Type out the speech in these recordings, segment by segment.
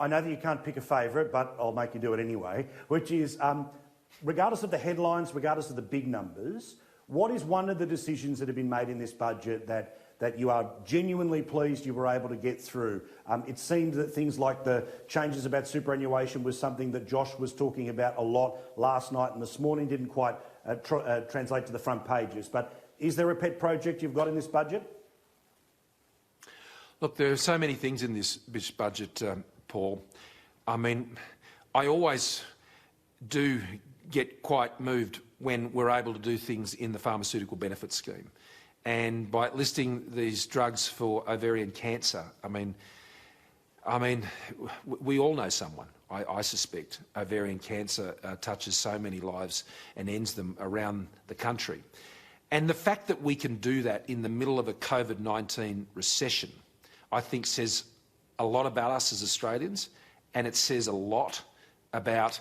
I know that you can't pick a favourite, but I'll make you do it anyway, which is, regardless of the headlines, regardless of the big numbers, what is one of the decisions that have been made in this budget that you are genuinely pleased you were able to get through? It seemed that things like the changes about superannuation was something that Josh was talking about a lot last night and this morning, didn't quite translate to the front pages. But is there a pet project you've got in this budget? Look, there are so many things in this budget, Paul. I mean, I always do get quite moved when we're able to do things in the pharmaceutical benefits scheme. And by listing these drugs for ovarian cancer, I mean, we all know someone, I suspect. Ovarian cancer touches so many lives and ends them around the country. And the fact that we can do that in the middle of a COVID-19 recession, I think says a lot about us as Australians, and it says a lot about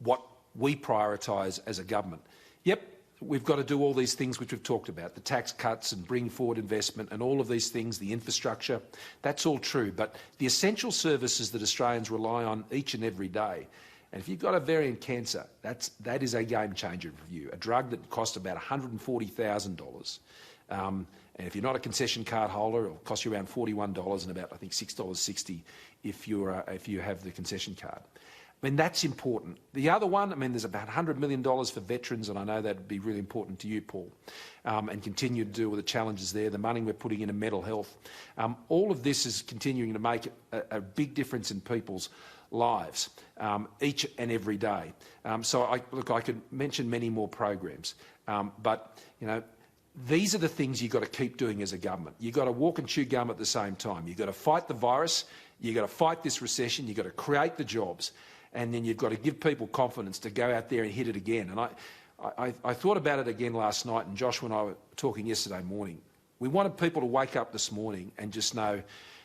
what we prioritise as a government. Yep, we've got to do all these things which we've talked about, the tax cuts and bring forward investment and all of these things, the infrastructure, that's all true. But the essential services that Australians rely on each and every day, and if you've got ovarian cancer, that is a game changer for you, a drug that costs about $140,000. And if you're not a concession card holder, it'll cost you around $41 and about, I think, $6.60 if you have the concession card. I mean, that's important. The other one, I mean, there's about $100 million for veterans, and I know that would be really important to you, Paul, and continue to deal with the challenges there, the money we're putting into mental health. All of this is continuing to make a big difference in people's lives each and every day. So, I could mention many more programs, but, you know, these are the things you've got to keep doing as a government. You've got to walk and chew gum at the same time. You've got to fight the virus, you've got to fight this recession, you've got to create the jobs, and then you've got to give people confidence to go out there and hit it again. And I thought about it again last night, and Josh and I were talking yesterday morning. We wanted people to wake up this morning and just know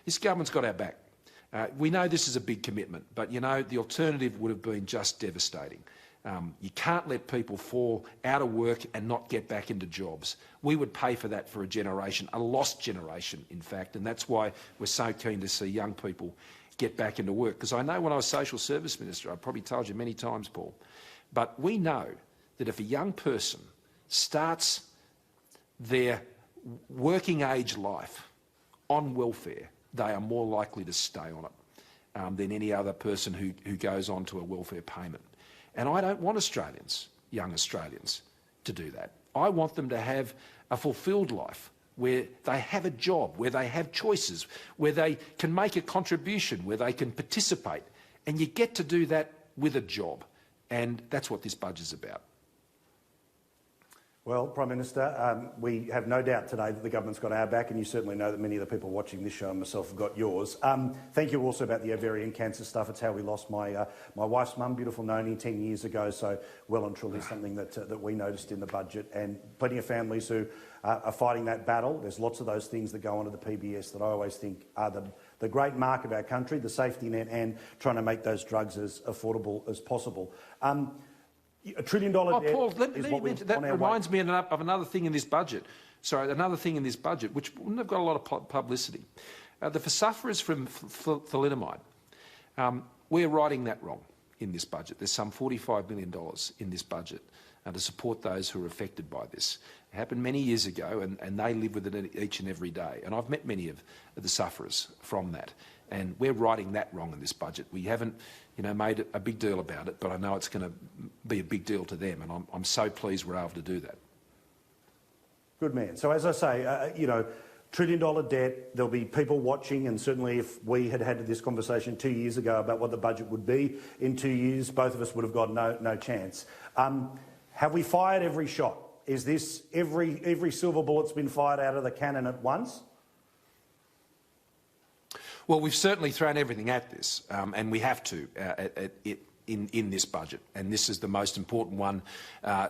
this government's got our back. We know this is a big commitment, but, you know, the alternative would have been just devastating. You can't let people fall out of work and not get back into jobs. We would pay for that for a generation, a lost generation, in fact, and that's why we're so keen to see young people get back into work. Because I know when I was Social Service Minister, I probably told you many times, Paul, but we know that if a young person starts their working age life on welfare, they are more likely to stay on it than any other person who goes on to a welfare payment. And I don't want Australians, young Australians, to do that. I want them to have a fulfilled life where they have a job, where they have choices, where they can make a contribution, where they can participate. And you get to do that with a job. And that's what this budget's about. Well, Prime Minister, we have no doubt today that the government's got our back, and you certainly know that many of the people watching this show and myself have got yours. Thank you also about the ovarian cancer stuff. It's how we lost my wife's mum, beautiful Noni, 10 years ago, so well and truly something that we noticed in the budget, and plenty of families who are fighting that battle. There's lots of those things that go onto the PBS that I always think are the great mark of our country, the safety net, and trying to make those drugs as affordable as possible. $1 trillion debt. Paul, that reminds me of another thing in this budget. Sorry, another thing in this budget, which wouldn't have got a lot of publicity. The for sufferers from thalidomide. We're writing that wrong in this budget. There's some $45 million in this budget to support those who are affected by this. It happened many years ago, and they live with it each and every day. And I've met many of the sufferers from that. And we're writing that wrong in this budget. We haven't, you know, made a big deal about it, but I know it's going to be a big deal to them, and I'm so pleased we're able to do that. Good man. So as I say, you know, $1 trillion debt, there'll be people watching, and certainly if we had had this conversation 2 years ago about what the budget would be in 2 years, both of us would have got no chance. Have we fired every shot? Is this every silver bullet's been fired out of the cannon at once? Well, we've certainly thrown everything at this, and we have to in this budget. And this is the most important one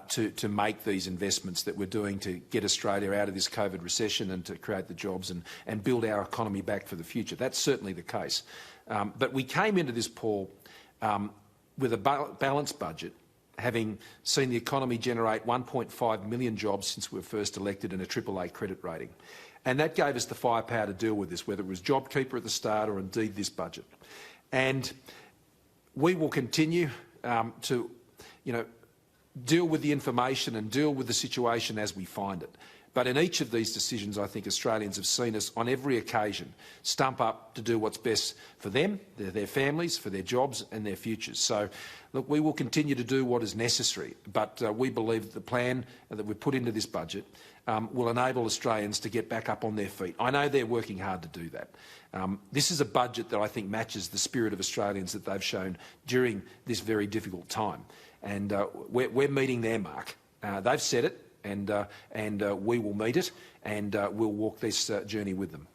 to make these investments that we're doing to get Australia out of this COVID recession and to create the jobs and build our economy back for the future. That's certainly the case. But we came into this, Paul, with a balanced budget, having seen the economy generate 1.5 million jobs since we were first elected and a AAA credit rating. And that gave us the firepower to deal with this, whether it was JobKeeper at the start or indeed this budget. And we will continue to, deal with the information and deal with the situation as we find it. But in each of these decisions, I think Australians have seen us on every occasion stump up to do what's best for them, their families, for their jobs and their futures. So, look, we will continue to do what is necessary, but we believe that the plan that we've put into this budget will enable Australians to get back up on their feet. I know they're working hard to do that. This is a budget that I think matches the spirit of Australians that they've shown during this very difficult time. And we're meeting their mark. They've said it, and we will meet it, and we'll walk this journey with them.